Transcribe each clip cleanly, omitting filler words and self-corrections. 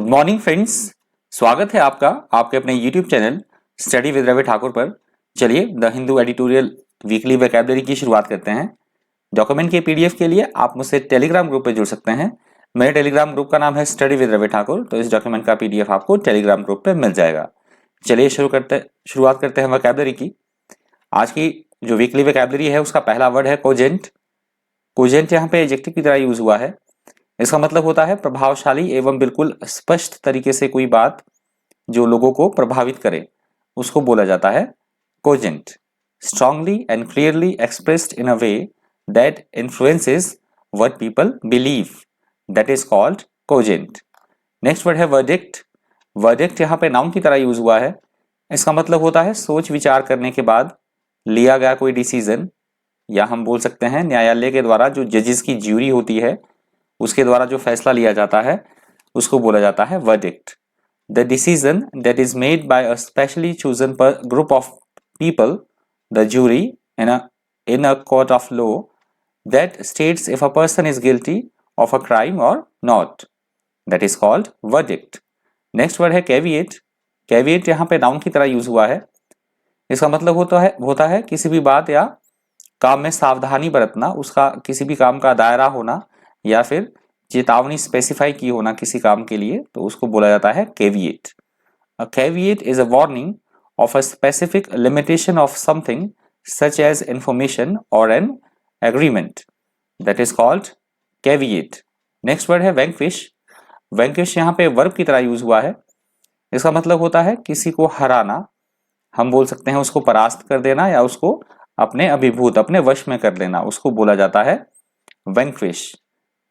Good morning friends, स्वागत है आपका आपके अपने YouTube channel study with Ravi Thakur पर। चलिए the Hindu editorial weekly vocabulary की शुरुआत करते हैं। डॉक्यूमेंट के पीडीएफ के लिए आप मुझसे टेलीग्राम ग्रुप पे जुड़ सकते हैं। मेरे टेलीग्राम ग्रुप का नाम है स्टडी विद रवि ठाकुर, तो इस डॉक्यूमेंट का पीडीएफ आपको टेलीग्राम ग्रुप पे मिल जाएगा। चलिए शुरुआत करते हैं वोकैबुलरी की। आज की जो वीकली वोकैबुलरी है उसका पहला वर्ड है कोजेंट। कोजेंट यहाँ पे एडजेक्टिव की तरह यूज हुआ है। इसका मतलब होता है प्रभावशाली एवं बिल्कुल स्पष्ट तरीके से कोई बात जो लोगों को प्रभावित करे, उसको बोला जाता है cogent. Strongly and clearly expressed in a way that influences what people believe, that is called cogent. Next word है वर्डिक्ट। वर्डिक्ट यहाँ पे नाउन की तरह यूज हुआ है। इसका मतलब होता है सोच विचार करने के बाद लिया गया कोई डिसीजन, या हम बोल सकते हैं न्यायालय के द्वारा जो जजेस की ज्यूरी होती है उसके द्वारा जो फैसला लिया जाता है उसको बोला जाता है verdict. The decision that is made by a specially chosen group of people, the jury in a court of law, that states if a person is guilty of a crime और not, that is called verdict. Next word है caveat. Caveat यहाँ पे noun की तरह use हुआ है। इसका मतलब होता है किसी भी बात या काम में सावधानी बरतना, उसका किसी भी काम का दायरा होना या फिर चेतावनी स्पेसिफाई की होना किसी काम के लिए, तो उसको बोला जाता है caveat. A caveat is a warning of a specific limitation of something such as information और an agreement, that is called caveat. Next word है वैंक्विश। वैंक्विश यहाँ पे वर्ब की तरह यूज हुआ है। इसका मतलब होता है किसी को हराना, हम बोल सकते हैं उसको परास्त कर देना या उसको अपने अभिभूत अपने वश में कर लेना, उसको बोला जाता है vanquish.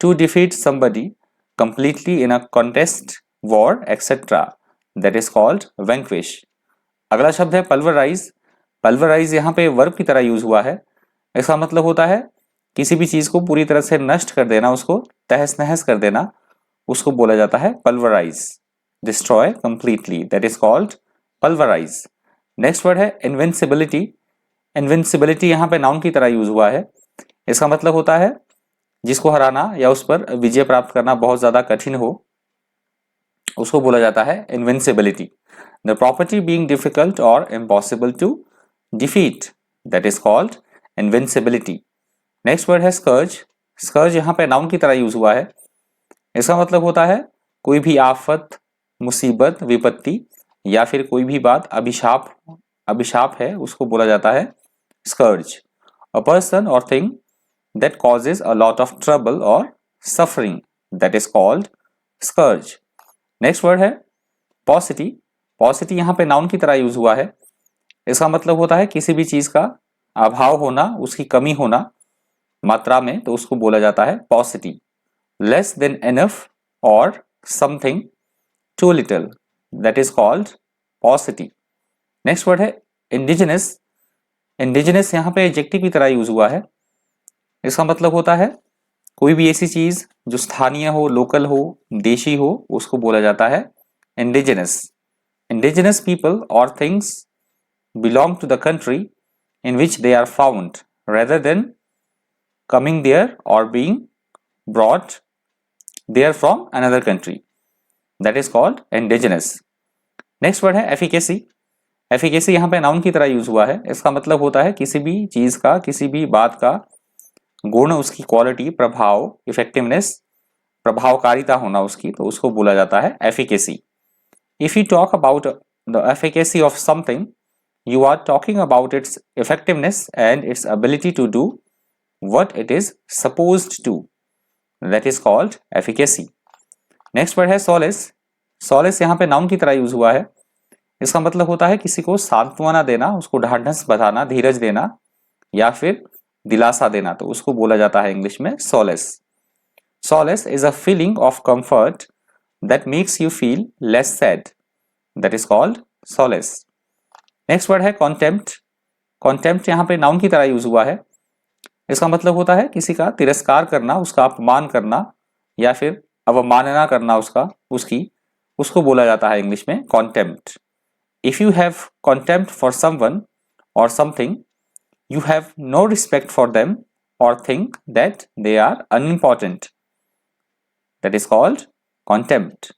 To defeat somebody completely in a contest, war, etc. That is called vanquish. अगला शब्द है pulverize. Pulverize यहाँ पे वर्ब की तरह यूज हुआ है। इसका मतलब होता है किसी भी चीज को पूरी तरह से नष्ट कर देना, उसको तहस नहस कर देना, उसको बोला जाता है pulverize. Destroy completely. That is called pulverize. Next word है invincibility. इनविंसिबिलिटी यहाँ पे नाउन की तरह यूज हुआ है। इसका मतलब होता है जिसको हराना या उस पर विजय प्राप्त करना बहुत ज्यादा कठिन हो, उसको बोला जाता है invincibility. The property being difficult और impossible to defeat, that is called invincibility. Next word है स्कर्ज। स्कर्ज यहाँ पे नाउन की तरह यूज हुआ है। इसका मतलब होता है कोई भी आफत, मुसीबत, विपत्ति या फिर कोई भी बात अभिशाप है, उसको बोला जाता है स्कर्ज। अ पर्सन और thing that causes a lot of trouble or suffering, that is called scourge. Next word है paucity. paucity यहाँ पे noun की तरह यूज हुआ है। इसका मतलब होता है किसी भी चीज का अभाव होना, उसकी कमी होना मात्रा में, तो उसको बोला जाता है paucity. less than enough or something too little, that is called paucity. Next word है indigenous. indigenous यहाँ पे एडजेक्टिव की तरह यूज हुआ है। इसका मतलब होता है कोई भी ऐसी चीज जो स्थानीय हो, लोकल हो, देशी हो, उसको बोला जाता है इंडिजिनस। इंडिजिनस पीपल और things belong to the country in which they are found rather than coming there और being brought there from another country, that is called indigenous. Next word है एफिकेसी। एफिकेसी यहाँ पे noun की तरह use हुआ है। इसका मतलब होता है किसी भी चीज का, किसी भी बात का गुण, उसकी क्वालिटी, प्रभाव, इफेक्टिवनेस, प्रभावकारिता होना उसकी, तो उसको बोला जाता है efficacy. If you talk about the efficacy of something, you are talking about its effectiveness and its ability to do what it is supposed to, that is called efficacy. Next word है solace. Solace यहाँ पे noun की तरह use हुआ है। इसका मतलब होता है किसी को सांत्वना देना, उसको ढांढस बधाना, धीरज देना या फिर दिलासा देना, तो उसको बोला जाता है इंग्लिश में solace. Solace is a feeling of comfort that makes you feel less sad, that is called solace. Next word है कॉन्टेम्प्ट। कॉन्टेम्प्ट यहाँ पे नाउन की तरह यूज हुआ है। इसका मतलब होता है किसी का तिरस्कार करना, उसका अपमान करना या फिर अवमानना करना उसको बोला जाता है इंग्लिश में contempt. If you have contempt for someone और something, you have no respect for them or think that they are unimportant, that is called contempt.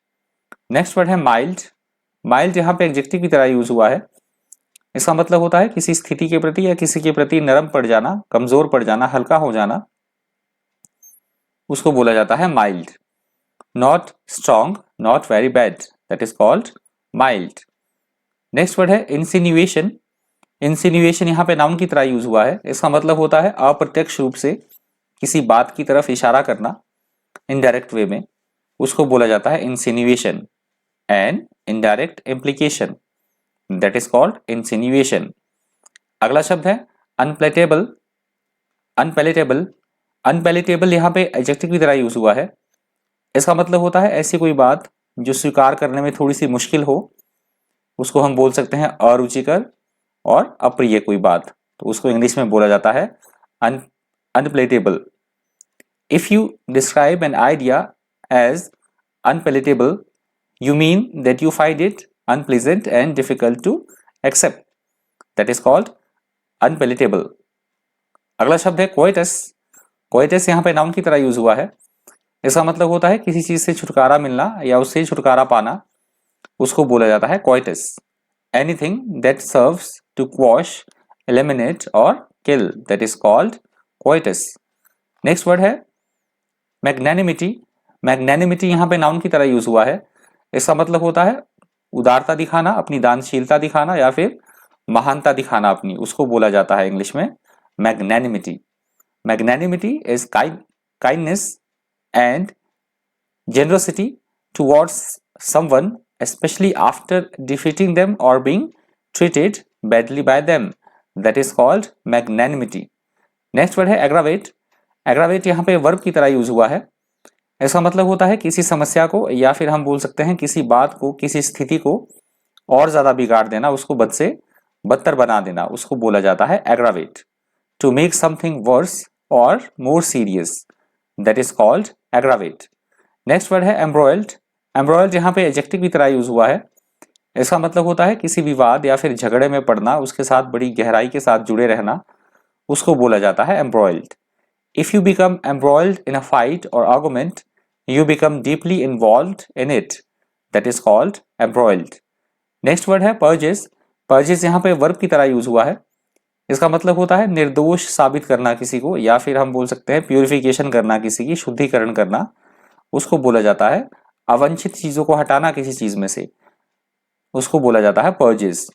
Next word है माइल्ड। माइल्ड यहाँ पे एडजेक्टिव की तरह यूज हुआ है। इसका मतलब होता है किसी स्थिति के प्रति या किसी के प्रति नरम पड़ जाना, कमजोर पड़ जाना, हल्का हो जाना, उसको बोला जाता है mild. Not strong, not very bad, that is called mild. Next word है इंसिन्यूएशन। इंसिन्यूएशन यहाँ पे नाउन की तरह यूज हुआ है। इसका मतलब होता है अप्रत्यक्ष रूप से किसी बात की तरफ इशारा करना, इनडायरेक्ट वे में, उसको बोला जाता है insinuation. And indirect implication, that is called insinuation. अगला शब्द है अनप्लेटेबल। अनपैलेटेबल। अनपैलेटेबल यहाँ पे एडजेक्टिव की तरह यूज हुआ है। इसका मतलब होता है ऐसी कोई बात जो स्वीकार करने में थोड़ी सी मुश्किल हो, उसको हम बोल सकते हैं अरुचिकर और अप्रिय कोई बात, तो उसको इंग्लिश में बोला जाता है unpalatable. If you describe an idea as unpalatable, you mean that you find it unpleasant and difficult to accept, that is called unpalatable. अगला शब्द है कोएटस। कोएटस यहाँ पे नाउन की तरह यूज हुआ है। इसका मतलब होता है किसी चीज से छुटकारा मिलना या उससे छुटकारा पाना, उसको बोला जाता है quietus. Anything that serves to quash, eliminate और kill, that is called quietus. Next word है मैग्नेनिमिटी। मैग्नेनिमिटी यहाँ पे नाउन की तरह यूज हुआ है। इसका मतलब होता है उदारता दिखाना, अपनी दानशीलता दिखाना या फिर महानता दिखाना अपनी, उसको बोला जाता है इंग्लिश में magnanimity. Magnanimity is kindness and generosity towards someone, especially after defeating them और being treated badly by them, that is called magnanimity. Next word है एग्रावेट। एग्रावेट यहाँ पे वर्ब की तरह यूज हुआ है। इसका मतलब होता है किसी समस्या को या फिर हम बोल सकते हैं किसी बात को, किसी स्थिति को और ज्यादा बिगाड़ देना, उसको बद से बदतर बना देना, उसको बोला जाता है aggravate. To make something worse और more serious, that is called aggravate. Next word है एम्ब्रॉयल्ड। एम्ब्रॉयल्ड यहाँ पे एडजेक्टिव की तरह यूज हुआ है। इसका मतलब होता है किसी विवाद या फिर झगड़े में पड़ना, उसके साथ बड़ी गहराई के साथ जुड़े रहना, उसको बोला जाता है embroiled. If you become embroiled in a fight और argument, you become deeply involved in it, that is called embroiled. Next word है purges। purges यहाँ पे वर्ब की तरह यूज हुआ है। इसका मतलब होता है निर्दोष साबित करना किसी को, या फिर हम बोल सकते हैं प्यूरिफिकेशन करना किसी की, शुद्धिकरण करना, उसको बोला जाता है अवांछित चीजों को हटाना किसी चीज में से, उसको बोला जाता है purges.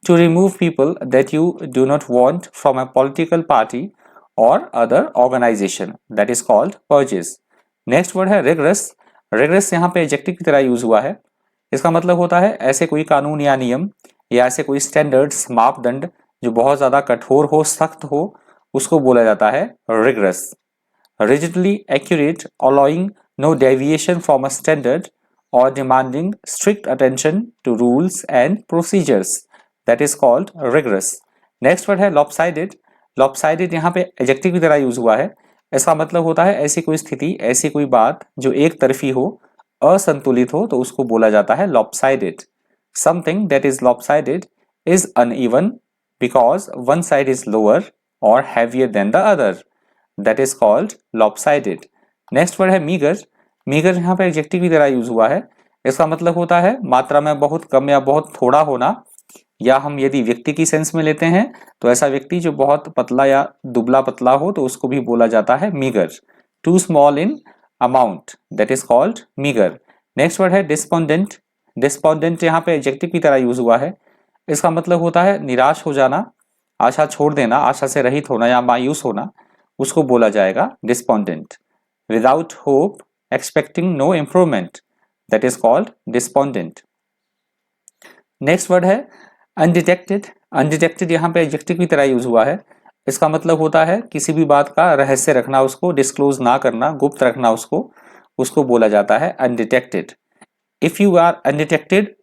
To remove people that you do not want from a political party or other organization, that is called purges. Next word है रिग्रेस। रिग्रेस यहाँ पे एडजेक्टिव की तरह यूज हुआ है। इसका मतलब होता है ऐसे कोई कानून या नियम या ऐसे कोई स्टैंडर्ड्स, मापदंड जो बहुत ज्यादा कठोर हो, सख्त हो, उसको बोला जाता है rigorous. Rigidly accurate, allowing no deviation from a standard और demanding strict attention to rules and procedures, that is called rigorous. Next word है लॉपसाइडेड। लॉपसाइडेड यहाँ पे एडजेक्टिव की तरह यूज हुआ है। इसका मतलब होता है ऐसी कोई स्थिति, ऐसी कोई बात जो एक तरफी हो, असंतुलित हो, तो उसको बोला जाता है lopsided. Something that is lopsided is uneven because one side is lower और heavier than the other, that is called lopsided. Next word है मीगर। मीगर यहाँ पे एडजेक्टिव की तरह यूज हुआ है। इसका मतलब होता है मात्रा में बहुत कम या बहुत थोड़ा होना, या हम यदि व्यक्ति की सेंस में लेते हैं तो ऐसा व्यक्ति जो बहुत पतला या दुबला पतला हो, तो उसको भी बोला जाता है meagre. Too small in amount, that is called meagre. Next word है डिस्पोंडेंट। डिस्पोंडेंट यहाँ पे एडजेक्टिव की तरह यूज हुआ है। इसका मतलब होता है निराश हो जाना, आशा छोड़ देना, आशा से रहित होना या मायूस होना, उसको बोला जाएगा despondent. Without hope, expecting no improvement, that is called despondent. Next word है अनडिटेक्टेड। अनडिटेक्टेड यहाँ पे एडजेक्टिव की तरह यूज हुआ है। इसका मतलब होता है किसी भी बात का रहस्य रखना, उसको डिस्क्लोज ना करना, गुप्त रखना उसको बोला जाता है undetected. If you are undetected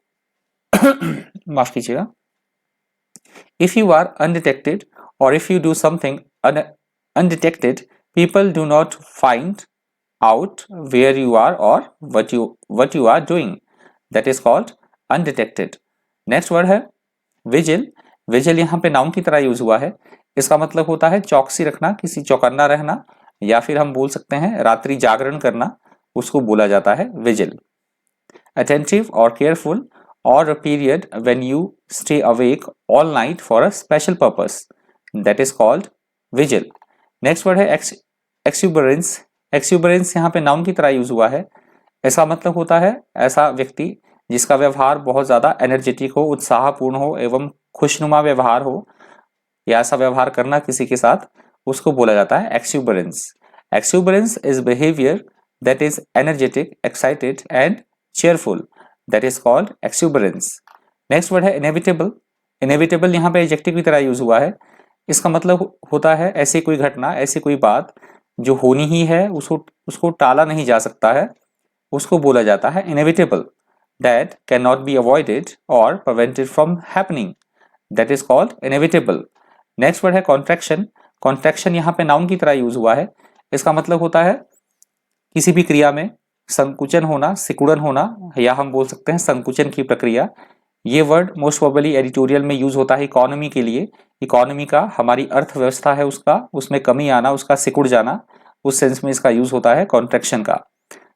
माफ कीजिएगा, if you are undetected or if you do something undetected, people do not find out where you are or what you are doing, that is called undetected. Next word है vigil. Vigil यहाँ पे noun की तरह use हुआ है। इसका मतलब होता है चौकसी रखना, किसी चौकन्ना रहना, या फिर हम बोल सकते हैं रात्रि जागरण करना, उसको बोला जाता है vigil. attentive or careful, or a period when you stay awake all night for a special purpose, that is called vigil. Next word है एक्सुबरेंस। एक्सुबरेंस यहाँ पे नाउन की तरह यूज हुआ है। ऐसा मतलब होता है ऐसा व्यक्ति जिसका व्यवहार बहुत ज्यादा एनर्जेटिक हो, उत्साहपूर्ण हो एवं खुशनुमा व्यवहार हो, या ऐसा व्यवहार करना किसी के साथ, उसको बोला जाता है exuberance. Exuberance is behaviour that is energetic, excited and cheerful, that is called exuberance. Next word है इनेविटेबल। इनेविटेबल यहाँ पे एडजेक्टिव की तरह यूज हुआ है। इसका मतलब होता है ऐसी कोई घटना, ऐसी कोई बात जो होनी ही है, उसको टाला नहीं जा सकता है, उसको बोला जाता है inevitable. that cannot be avoided or prevented from happening, that is called inevitable. Next word है कॉन्ट्रैक्शन। कॉन्ट्रैक्शन यहाँ पे नाउन की तरह यूज हुआ है। इसका मतलब होता है किसी भी क्रिया में संकुचन होना, सिकुड़न होना, या हम बोल सकते हैं संकुचन की प्रक्रिया। ये वर्ड मोस्ट प्रोबेबली एडिटोरियल में यूज होता है इकोनॉमी के लिए। इकोनॉमी का, हमारी अर्थव्यवस्था है उसका, उसमें कमी आना, उसका सिकुड़ जाना, उस सेंस में इसका यूज होता है कॉन्ट्रैक्शन का।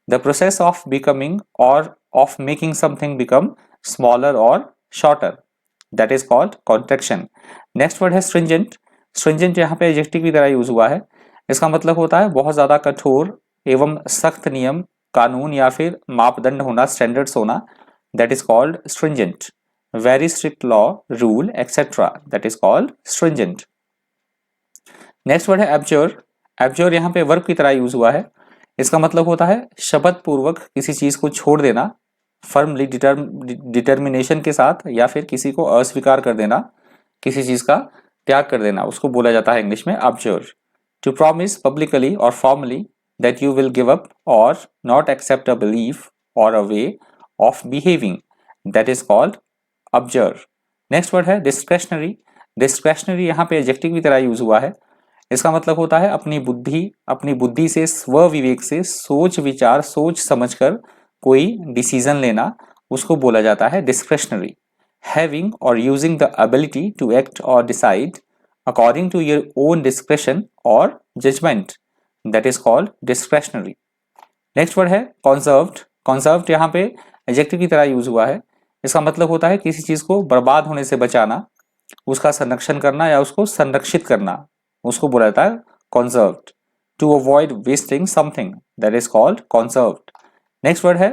द प्रोसेस ऑफ बिकमिंग और of making something become smaller और shorter, that is called contraction. Next word है स्ट्रिंजेंट। स्ट्रिंजेंट यहाँ पे एडजेक्टिव की तरह यूज हुआ है। इसका मतलब होता है बहुत ज्यादा कठोर एवं सख्त नियम, कानून या फिर मापदंड होना, स्टैंडर्ड्स होना, that is called stringent. Very strict law, rule etcetera, that is called stringent. Next word है एब्जोर। एब्जोर यहाँ पे वर्ब की तरह यूज हुआ है। इसका मतलब होता है शपथ पूर्वक किसी चीज को छोड़ देना, फर्मली डिटर्मिनेशन के साथ, या फिर किसी को अस्वीकार कर देना, किसी चीज का त्याग कर देना, उसको बोला जाता है इंग्लिश में एब्जोर। टू प्रॉमिस पब्लिकली और formally that you will give up or not accept a belief or a way of behaving, that is called abjure. Next word है discretionary. discretionary यहाँ पे एडजेक्टिव की तरह यूज हुआ है। इसका मतलब होता है अपनी बुद्धि से, स्व विवेक से, सोच विचार, सोच समझकर कोई डिसीजन लेना, उसको बोला जाता है discretionary. Having or using the ability to act or decide according to your own discretion or judgment, that is called discretionary. Next word है conserved. conserved यहाँ पे एडजेक्टिव की तरह यूज हुआ है। इसका मतलब होता है किसी चीज को बर्बाद होने से बचाना, उसका संरक्षण करना या उसको संरक्षित करना, उसको बोला जाता है conserved. To avoid wasting something, that is called conserved. Next word है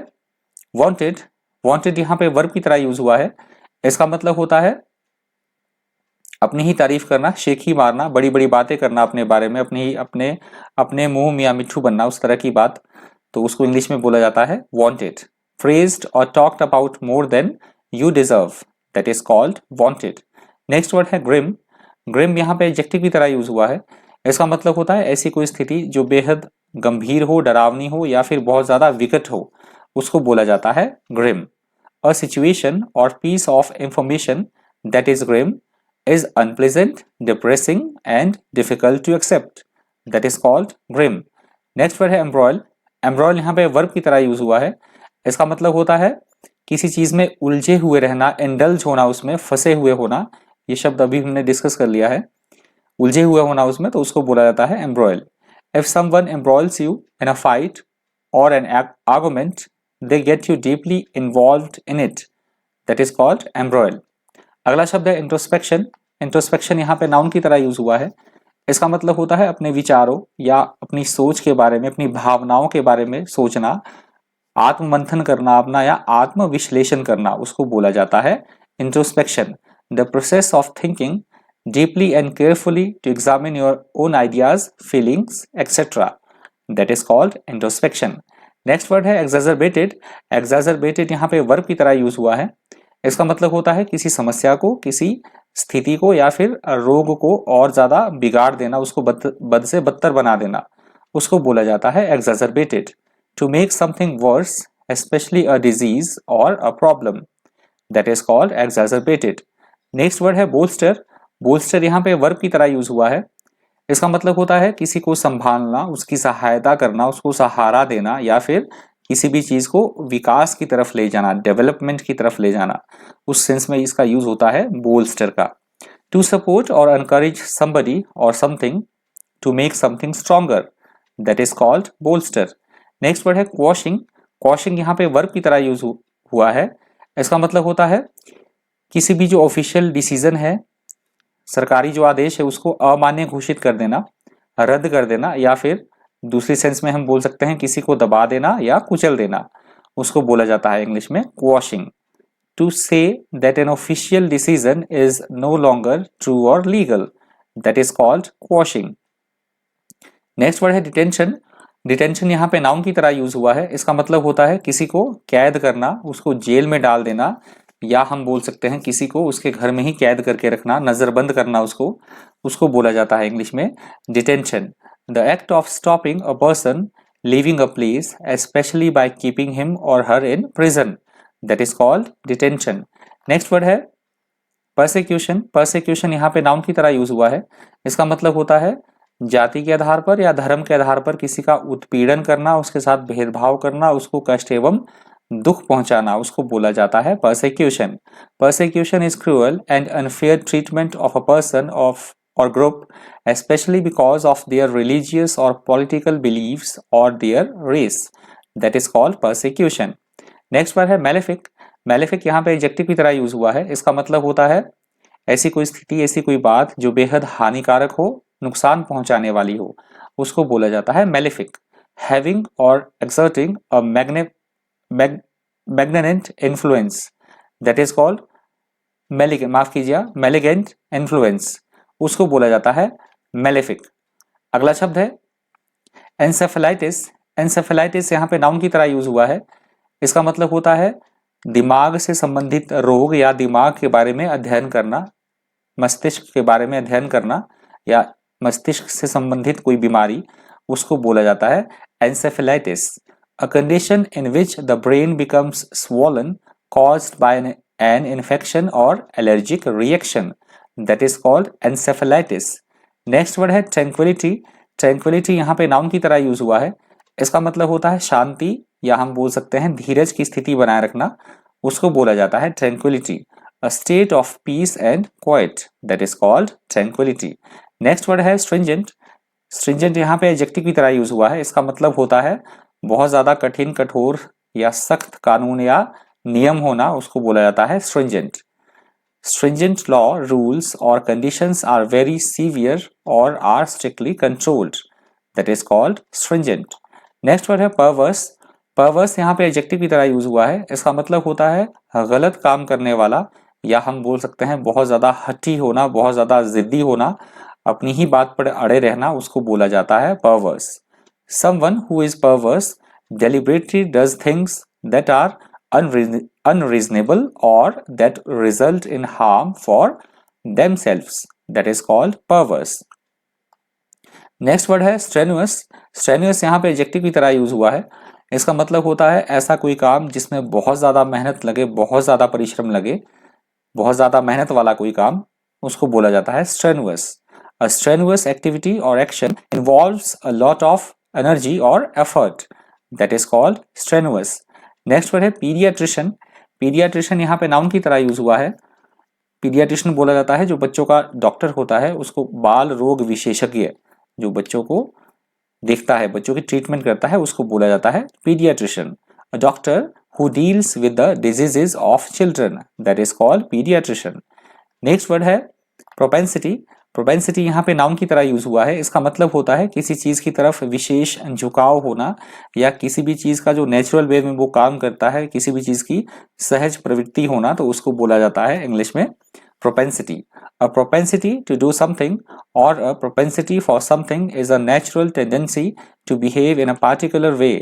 wanted. wanted यहाँ पे वर्ब की तरह यूज हुआ है। इसका मतलब होता है अपनी ही तारीफ करना, शेखी मारना, बड़ी बड़ी बातें करना अपने बारे में, अपने मुंह मियां मिट्ठू बनना, उस तरह की बात, तो उसको इंग्लिश में बोला जाता है वांटेड। प्रेज्ड और talked about more than you deserve, that is called wanted. Next word है ग्रिम। ग्रिम यहाँ पे एडजेक्टिव की तरह यूज हुआ है। इसका मतलब होता है ऐसी कोई स्थिति जो बेहद गंभीर हो, डरावनी हो या फिर बहुत ज्यादा विकट हो, उसको बोला जाता है grim. A situation or piece of information that is grim is unpleasant, depressing and difficult to accept, that is called grim. Next word है embroil. embroil यहाँ पे वर्ब की तरह यूज हुआ है। इसका मतलब होता है किसी चीज में उलझे हुए रहना, इंडल्ज होना, उसमें फंसे हुए होना। ये शब्द अभी हमने डिस्कस कर लिया है, उलझे हुए होना उसमें, तो उसको बोला जाता है embroil. If someone embroils you in a fight or an argument, they get you deeply involved in it, that is called embroil. अगला शब्द है इंट्रोस्पेक्शन। इंट्रोस्पेक्शन यहाँ पे नाउन की तरह यूज हुआ है। इसका मतलब होता है अपने विचारों या अपनी सोच के बारे में, अपनी भावनाओं के बारे में सोचना, आत्ममंथन करना अपना, या आत्म विश्लेषण करना, उसको बोला जाता है introspection. The process of thinking deeply and carefully to examine your own ideas, feelings etcetera, that is called introspection. Next word है एग्जैजरबेटेड। एग्जैजरबेटेड यहाँ पे वर्ब की तरह यूज हुआ है। इसका मतलब होता है किसी समस्या को, किसी स्थिति को या फिर रोग को और ज्यादा बिगाड़ देना, उसको बद से बदतर बना देना, उसको बोला जाता है exacerbated. To make something worse, especially a disease और a problem, that is called exacerbated. Next word है बोल्स्टर। बोल्स्टर यहाँ पे वर्ब की तरह यूज हुआ है। इसका मतलब होता है किसी को संभालना, उसकी सहायता करना, उसको सहारा देना, या फिर किसी भी चीज को विकास की तरफ ले जाना, डेवलपमेंट की तरफ ले जाना, उस सेंस में इसका यूज होता है बोल्स्टर का। To support or encourage somebody or something to make something stronger, that is called bolster. Next word है क्वॉशिंग। क्वॉशिंग यहाँ पे वर्ब की तरह यूज हुआ है। इसका मतलब होता है किसी भी जो ऑफिशियल डिसीजन है, सरकारी जो आदेश है, उसको अमान्य घोषित कर देना, रद्द कर देना, या फिर दूसरी सेंस में हम बोल सकते हैं किसी को दबा देना या कुचल देना, उसको बोला जाता है इंग्लिश में quashing. To say that an official decision is no longer true और legal, that is called quashing. Next word है डिटेंशन। डिटेंशन यहाँ पे नाउन की तरह यूज हुआ है। इसका मतलब होता है किसी को कैद करना, उसको जेल में डाल देना, या हम बोल सकते हैं किसी को उसके घर में ही कैद करके रखना, नजरबंद करना उसको बोला जाता है इंग्लिश में detention. The act of stopping a person leaving a place especially by keeping him और her in prison, that is called detention. Next word है परसिक्यूशन। परसिक्यूशन यहाँ पे नाउन की तरह यूज हुआ है। इसका मतलब होता है जाति के आधार पर या धर्म के आधार पर किसी का उत्पीड़न करना, उसके साथ भेदभाव करना, उसको कष्ट एवं दुख पहुंचाना, उसको बोला जाता है persecution. Persecution is cruel and unfair treatment of a person of और group especially because of their religious or political beliefs or their race, that is called persecution. Next word है मेलेफिक। मेलेफिक यहाँ पे adjective की तरह use हुआ है। इसका मतलब होता है ऐसी कोई स्थिति, ऐसी कोई बात जो बेहद हानिकारक हो, नुकसान पहुंचाने वाली हो, उसको बोला जाता है मेलेफिक। हैविंग और exerting a malignant influence, that is called malignant influence, उसको बोला जाता है मेलेफिक। अगला शब्द है एंसेफेलाइटिस। एंसेफेलाइटिस यहाँ पे नाउन की तरह यूज हुआ है। इसका मतलब होता है दिमाग से संबंधित रोग या दिमाग के बारे में अध्ययन करना, मस्तिष्क के बारे में अध्ययन करना, या मस्तिष्क से संबंधित कोई बीमारी, उसको बोला जाता है encephalitis. A condition in which the brain becomes swollen caused by an infection और allergic reaction, that is called encephalitis. Next word है ट्रैंक्विलिटी। ट्रैंक्विलिटी यहाँ पे नाउन की तरह यूज हुआ है। इसका मतलब होता है शांति, या हम बोल सकते हैं धीरज की स्थिति बनाए रखना, उसको बोला जाता है tranquillity. A state of peace and quite, that is called tranquillity. Next word है स्ट्रिंजेंट। स्ट्रिंजेंट यहाँ पे एडजेक्टिव की तरह यूज हुआ है। इसका मतलब होता है बहुत ज्यादा कठिन, कठोर या सख्त कानून या नियम होना, उसको बोला जाता है stringent. Stringent law, rules or conditions are very severe or are strictly controlled, that is called stringent. Next word है perverse. perverse यहाँ पे adjective की तरह यूज हुआ है। इसका मतलब होता है गलत काम करने वाला, या हम बोल सकते हैं बहुत ज्यादा हठी होना, बहुत ज्यादा जिद्दी होना, अपनी ही बात पर अड़े रहना, उसको बोला जाता है perverse. Someone who is perverse deliberately does things that are unreasonable or that result in harm for themselves, that is called perverse. Next word है strenuous. strenuous यहाँ पे एडजेक्टिव की तरह यूज हुआ है। इसका मतलब होता है ऐसा कोई काम जिसमें बहुत ज्यादा मेहनत लगे, बहुत ज्यादा परिश्रम लगे, बहुत ज्यादा मेहनत वाला कोई काम, उसको बोला जाता है strenuous. A strenuous activity or action involves a lot of energy or effort, that is called strenuous. Next word है पीडियाट्रिशियन। पीडियाट्रिशियन यहाँ पे नाउन की तरह यूज हुआ है। पीडियाट्रिशियन बोला जाता है जो बच्चों का डॉक्टर होता है, उसको बाल रोग विशेषज्ञ, जो बच्चों को देखता है, बच्चों की ट्रीटमेंट करता है, उसको बोला जाता है paediatrician. A doctor who deals with the diseases of children, that is called paediatrician. Next word है प्रोपेंसिटी। प्रोपेंसिटी यहाँ पे नाउन की तरह यूज हुआ है। इसका मतलब होता है किसी चीज की तरफ विशेष झुकाव होना, या किसी भी चीज का जो नेचुरल वे में वो काम करता है, किसी भी चीज की सहज प्रवृत्ति होना, तो उसको बोला जाता है इंग्लिश में propensity. A propensity to do something और a propensity for something is a natural tendency to behave in a particular way,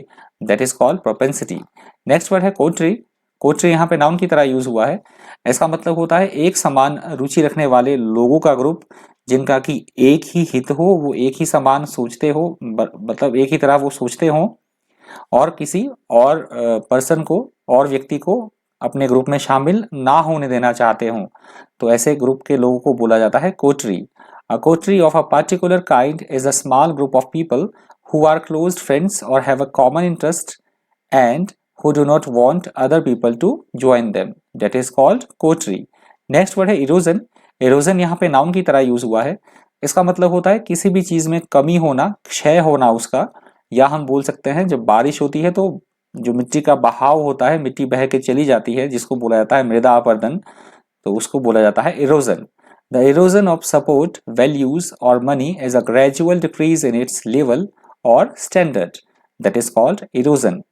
that is called propensity. Next word है कोट्री। कोट्री यहाँ पे नाउन की तरह यूज हुआ है। इसका मतलब होता है एक समान रुचि रखने वाले लोगों का ग्रुप, जिनका कि एक ही हित हो, वो एक ही समान सोचते हो, मतलब एक ही तरह वो सोचते हो, और किसी और पर्सन को और व्यक्ति को अपने ग्रुप में शामिल ना होने देना चाहते हो, तो ऐसे ग्रुप के लोगों को बोला जाता है coterie. A coterie of a particular kind is a small group of people who are close friends और have a common interest and who do not want other people to join them, that is called coterie. Next word है erosion. Erosion यहाँ पे noun की तरह use हुआ है। इसका मतलब होता है किसी भी चीज में कमी होना, क्षय होना उसका, या हम बोल सकते हैं जब बारिश होती है तो जो मिट्टी का बहाव होता है, मिट्टी बह के चली जाती है, जिसको बोला जाता है मृदा अपरदन, तो उसको बोला जाता है erosion. The erosion of support values और money is a gradual decrease in its level और standard, that is called erosion.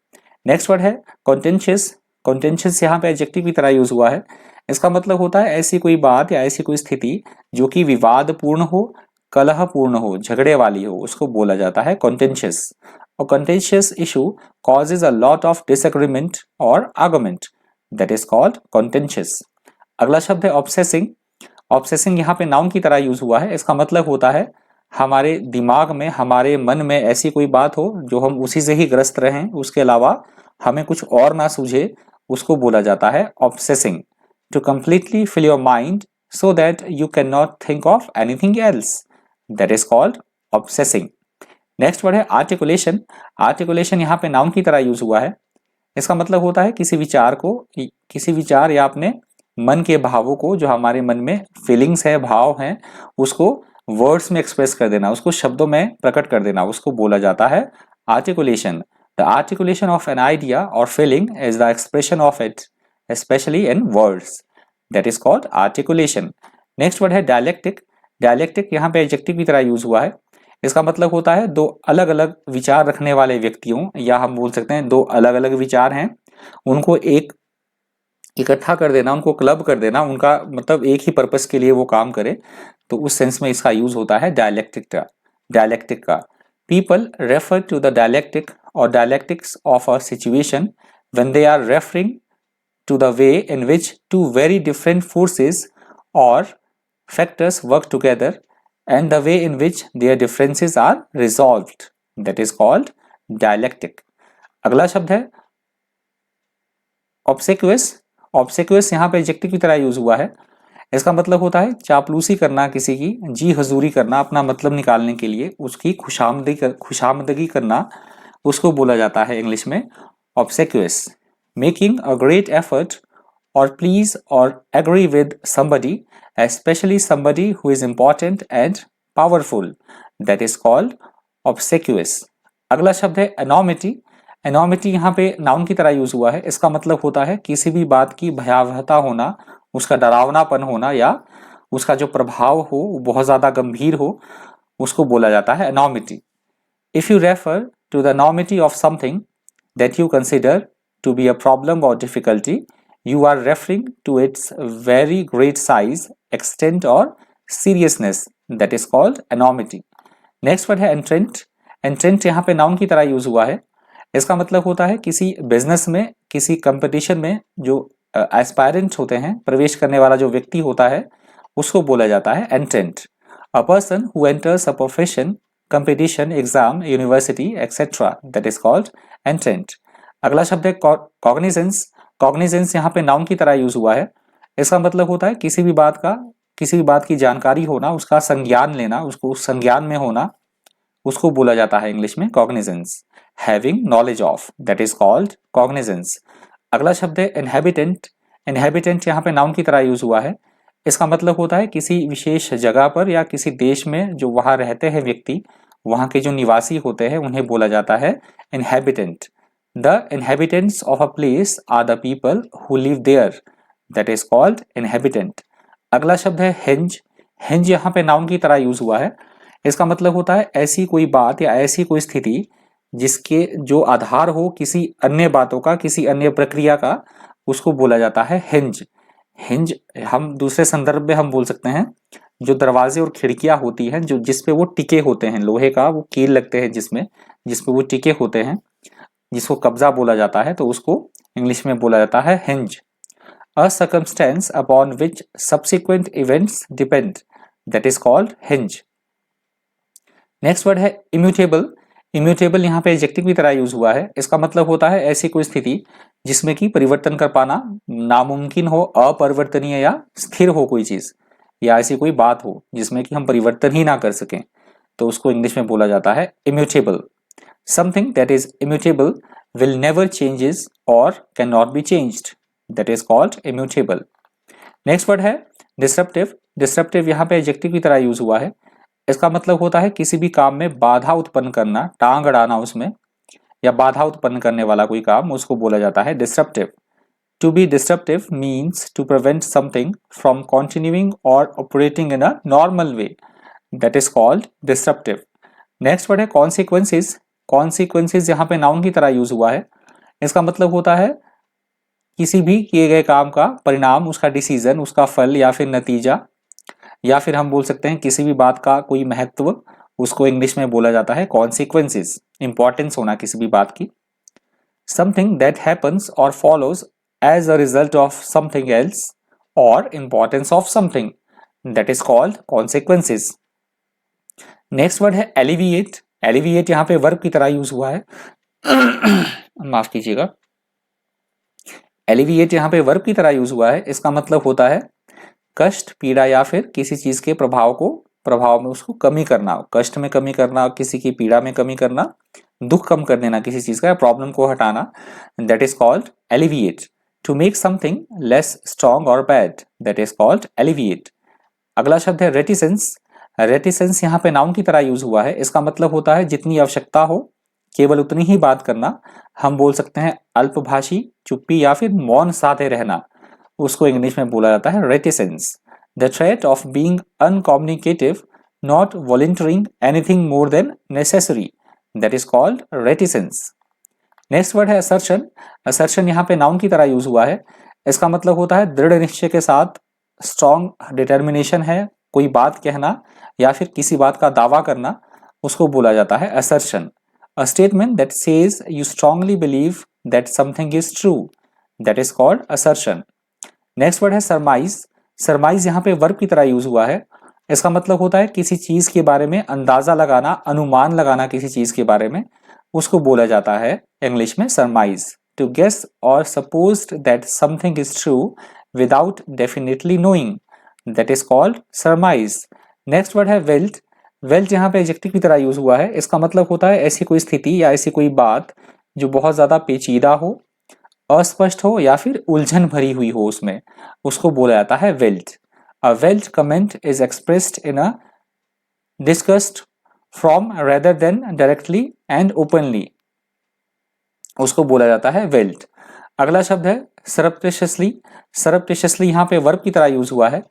Next word है कॉन्टेंशियस। कॉन्टेंशियस यहाँ पे एडजेक्टिव की तरह यूज हुआ है। इसका मतलब होता है ऐसी कोई बात या ऐसी कोई स्थिति जो कि विवादपूर्ण हो, कलहपूर्ण हो, झगड़े वाली हो, उसको बोला जाता है कॉन्टेंशियस। और contentious issue causes a lot of disagreement और argument, that is called contentious. अगला शब्द है ऑब्सेसिंग। ऑब्सेसिंग यहाँ पे नाउन की तरह यूज हुआ है। इसका मतलब होता है हमारे दिमाग में, हमारे मन में ऐसी कोई बात हो जो हम उसी से ही ग्रस्त रहें, उसके अलावा हमें कुछ और ना सूझे, उसको बोला जाता है obsessing. To completely fill your mind so that you can not think of anything else, that is called obsessing. Next word है आर्टिकुलेशन। आर्टिकुलेशन यहाँ पे नाउन की तरह यूज हुआ है। इसका मतलब होता है किसी विचार को, किसी विचार या अपने मन के भावों को, जो हमारे मन में फीलिंग्स है, भाव हैं, उसको वर्ड्स में एक्सप्रेस कर देना, उसको शब्दों में प्रकट कर देना, उसको बोला जाता है articulation. The articulation of an idea और feeling is the expression of it especially in words, that is called articulation. Next word है डायलेक्टिक। डायलेक्टिक यहाँ पे एडजेक्टिव की तरह यूज हुआ है। इसका मतलब होता है दो अलग अलग विचार रखने वाले व्यक्तियों, या हम बोल सकते हैं दो अलग अलग विचार हैं, उनको एक इकट्ठा कर देना, उनको क्लब कर देना, उनका मतलब एक ही पर्पस के लिए वो काम करे, तो उस सेंस में इसका यूज होता है डायलेक्टिक का। People refer to the dialectic और dialectics of a situation when they are referring to the way in which two very different forces or factors work together and the way in which their differences are resolved, that is called dialectic. अगला शब्द है obsequious। obsequious यहाँ पे adjective की तरह use हुआ है। इसका मतलब होता है चापलूसी करना, किसी की जी हजूरी करना, अपना मतलब निकालने के लिए उसकी खुशामदगी करना, उसको बोला जाता है इंग्लिश में obsequious। Making a great effort or please or agree with somebody, especially somebody who is important and powerful, that is called obsequious। अगला शब्द है enormity। enormity यहाँ पे नाउन की तरह यूज हुआ है। इसका मतलब होता है किसी भी बात की भयावहता होना, उसका डरावनापन होना, या उसका जो प्रभाव हो वो बहुत ज्यादा गंभीर हो, उसको बोला जाता है enormity। If you refer to the enormity of something that you consider to be a problem or difficulty, you are referring to its very great size, extent or seriousness, that is called enormity। Next word है एंट्रेंट। एंट्रेंट यहाँ पे noun की तरह use हुआ है। इसका मतलब होता है किसी बिजनेस में, किसी कंपटीशन में जो एस्पायरेंट होते हैं, प्रवेश करने वाला जो व्यक्ति होता है, उसको बोला जाता है एंट्रेंट। A person who enters a profession, competition, exam, university etcetera, that is called एंट्रेंट। अगला शब्द है कॉग्निजेंस। कॉग्निजेंस यहाँ पे नाउन की तरह यूज हुआ है। इसका मतलब होता है किसी भी बात की जानकारी होना, उसका संज्ञान लेना, उसको उस संज्ञान में होना, उसको बोला जाता है इंग्लिश में cognizance. Having knowledge of, that is called cognizance. अगला शब्द है इनहेबिटेंट। इनहेबिटेंट यहाँ पे नाउन की तरह यूज हुआ है। इसका मतलब होता है किसी विशेष जगह पर या किसी देश में जो वहां रहते हैं व्यक्ति, वहां के जो निवासी होते हैं, उन्हें बोला जाता है inhabitant. The inhabitants of a place are the people who live there, that is called inhabitant। अगला शब्द है hinge। hinge यहाँ पे नाउन की तरह यूज हुआ है। इसका मतलब होता है ऐसी कोई बात या ऐसी कोई स्थिति जिसके जो आधार हो किसी अन्य बातों का, किसी अन्य प्रक्रिया का, उसको बोला जाता है hinge। hinge हम दूसरे संदर्भ में हम बोल सकते हैं जो दरवाजे और खिड़कियां होती हैं, जो जिसपे वो टिके होते हैं, लोहे का वो कील लगते हैं जिसपे वो टिके होते हैं, जिसको कब्जा बोला जाता है, तो उसको इंग्लिश में बोला जाता है hinge. A circumstance upon which subsequent events depend, that is called hinge. Next word है इम्यूटेबल। इम्यूटेबल यहाँ पे एडजेक्टिव की तरह यूज हुआ है। इसका मतलब होता है ऐसी कोई स्थिति जिसमें कि परिवर्तन कर पाना नामुमकिन हो, अपरिवर्तनीय या स्थिर हो कोई चीज, या ऐसी कोई बात हो जिसमें कि हम परिवर्तन ही ना कर सकें, तो उसको इंग्लिश में बोला जाता है immutable. Something that is immutable will never changes or cannot be changed, that is called immutable। Next word है डिसरप्टिव। डिसरप्टिव यहाँ पे एडजेक्टिव की तरह यूज हुआ है। इसका मतलब होता है किसी भी काम में बाधा उत्पन्न करना, टांग अड़ाना उसमें, या बाधा उत्पन्न करने वाला कोई काम, उसको बोला जाता है disruptive. To be disruptive means to prevent something from continuing और operating in a normal way, that is called disruptive. Next word है कॉन्सिक्वेंसेस। कॉन्सिक्वेंसेस यहाँ पे नाउन की तरह यूज हुआ है। इसका मतलब होता है किसी भी किए गए काम का परिणाम, उसका डिसीजन, उसका फल या फिर नतीजा, या फिर हम बोल सकते हैं किसी भी बात का कोई महत्व, उसको इंग्लिश में बोला जाता है कॉन्सिक्वेंसेस। इंपॉर्टेंस होना किसी भी बात की। समथिंग दैट हैपन्स और follows as a result of something else और importance of something, that is called consequences. Next word है एलिविएट। एलिविएट यहाँ पे वर्ब की तरह यूज हुआ है। माफ कीजिएगा, एलिविएट यहाँ पे वर्ब की तरह यूज हुआ है। इसका मतलब होता है कष्ट, पीड़ा या फिर किसी चीज के प्रभाव में उसको कमी करना, कष्ट में कमी करना, किसी की पीड़ा में कमी करना, दुख कम कर देना किसी चीज का, प्रॉब्लम को हटाना, that is called alleviate. To make something less strong और bad, that is called alleviate. अगला शब्द है रेटिसेंस। रेटिसेंस यहाँ पे नाउन की तरह यूज हुआ है। इसका मतलब होता है जितनी आवश्यकता हो केवल उतनी ही बात करना। हम बोल सकते हैं अल्पभाषी, चुप्पी या फिर मौन साधे रहना, उसको इंग्लिश में बोला जाता है reticence. The trait of being uncommunicative, not volunteering anything more than necessary, that is called reticence. Next word है असर्शन। असर्शन यहाँ पे नाउन की तरह यूज हुआ है। इसका मतलब होता है दृढ़ निश्चय के साथ, स्ट्रॉन्ग डिटर्मिनेशन है, कोई बात कहना या फिर किसी बात का दावा करना, उसको बोला जाता है assertion. A statement that says you strongly believe that something is true, that is called assertion. Next word है सरमाइज। सरमाइज यहाँ पे वर्ब की तरह यूज हुआ है। इसका मतलब होता है किसी चीज के बारे में अंदाजा लगाना, अनुमान लगाना किसी चीज के बारे में, उसको बोला जाता है इंग्लिश में सरमाइज। टू गेस और suppose that something is true without definitely knowing, that is called सरमाइज। Next word है वेल्ट। वेल्ट यहाँ पे एडजेक्टिव की तरह यूज हुआ है। इसका मतलब होता है ऐसी कोई स्थिति या ऐसी कोई बात जो बहुत ज्यादा पेचीदा हो, अस्पष्ट हो या फिर उलझन भरी हुई हो उसमें, उसको बोला जाता है belt. A belt comment is expressed in a discussed from rather than directly and openly, उसको बोला जाता है वेल्ट। अगला शब्द है सरप्टेशियसली। सरप्टेशियसली यहाँ पे वर्ब की तरह यूज हुआ है।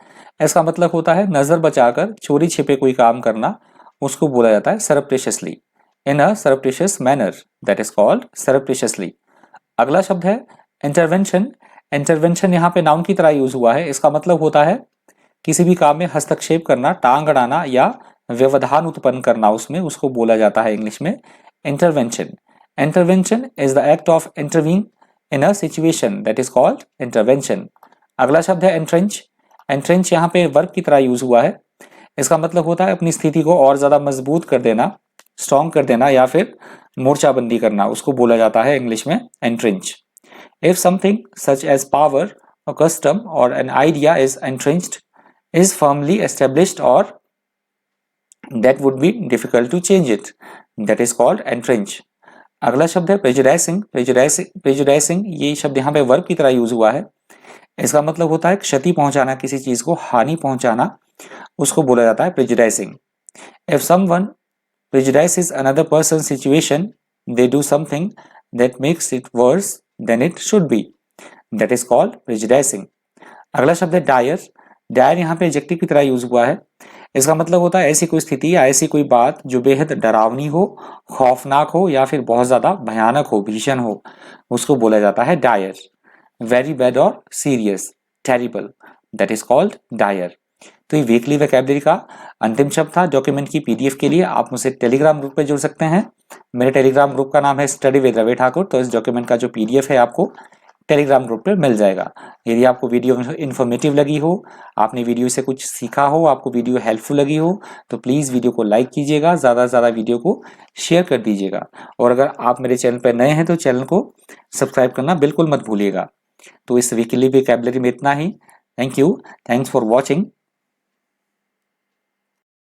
इसका मतलब होता है नजर बचाकर चोरी छिपे कोई काम करना, उसको बोला जाता है सरप्टेशियसली। इन अ सरप्टेशियस मैनर, दैट इज कॉल्ड सरप्टेशियसली। अगला शब्द है इंटरवेंशन। इंटरवेंशन यहाँ पे नाउन की तरह यूज हुआ है। इसका मतलब होता है किसी भी काम में हस्तक्षेप करना, टांग अड़ाना या व्यवधान उत्पन्न करना उसमें, उसको बोला जाता है इंग्लिश में intervention. Intervention is the act of intervene in a situation, that is called intervention. अगला शब्द है एंट्रेंच। एंट्रेंच यहाँ पे वर्ब की तरह यूज हुआ है। इसका मतलब होता है अपनी स्थिति को और ज्यादा मजबूत कर देना, स्ट्रॉन्ग कर देना या फिर मोर्चाबंदी करना, उसको बोला जाता है इंग्लिश में entrench. If something such as power, a custom or an idea is entrenched, is firmly established, or that would be difficult to change it, that is called entrench. अगला शब्द है प्रेजुडाइसिंग। प्रेजुडाइसिंग ये शब्द यहाँ पे वर्ब की तरह यूज हुआ है। इसका मतलब होता है क्षति पहुंचाना, किसी चीज को हानि पहुंचाना, उसको बोला जाता है prejudicing. If someone prejudices another person's situation, they do something that makes it worse than it should be, that is called prejudicing. अगला शब्द है डायर। डायर यहाँ पे एडजेक्टिव की तरह यूज हुआ है। इसका मतलब होता है ऐसी कोई स्थिति या ऐसी कोई बात जो बेहद डरावनी हो, खौफनाक हो या फिर बहुत ज्यादा भयानक हो, भीषण हो, उसको बोला जाता है dire. Very bad or serious, terrible, that is called dire. तो ये वीकली वोकैबुलरी का अंतिम शब्द था। डॉक्यूमेंट की पीडीएफ के लिए आप मुझसे टेलीग्राम ग्रुप पे जुड़ सकते हैं। मेरे टेलीग्राम ग्रुप का नाम है स्टडी विद रवि ठाकुर। तो इस डॉक्यूमेंट का जो पीडीएफ है आपको टेलीग्राम ग्रुप पे मिल जाएगा। यदि आपको वीडियो इन्फॉर्मेटिव लगी हो, आपने वीडियो से कुछ सीखा हो, आपको वीडियो हेल्पफुल लगी हो, तो प्लीज़ वीडियो को लाइक कीजिएगा, ज़्यादा से ज़्यादा वीडियो को शेयर कर दीजिएगा। और अगर आप मेरे चैनल पर नए हैं तो चैनल को सब्सक्राइब करना बिल्कुल मत भूलिएगा। तो इस वीकली वोकैबुलरी में इतना ही। Thank you, thanks for watching.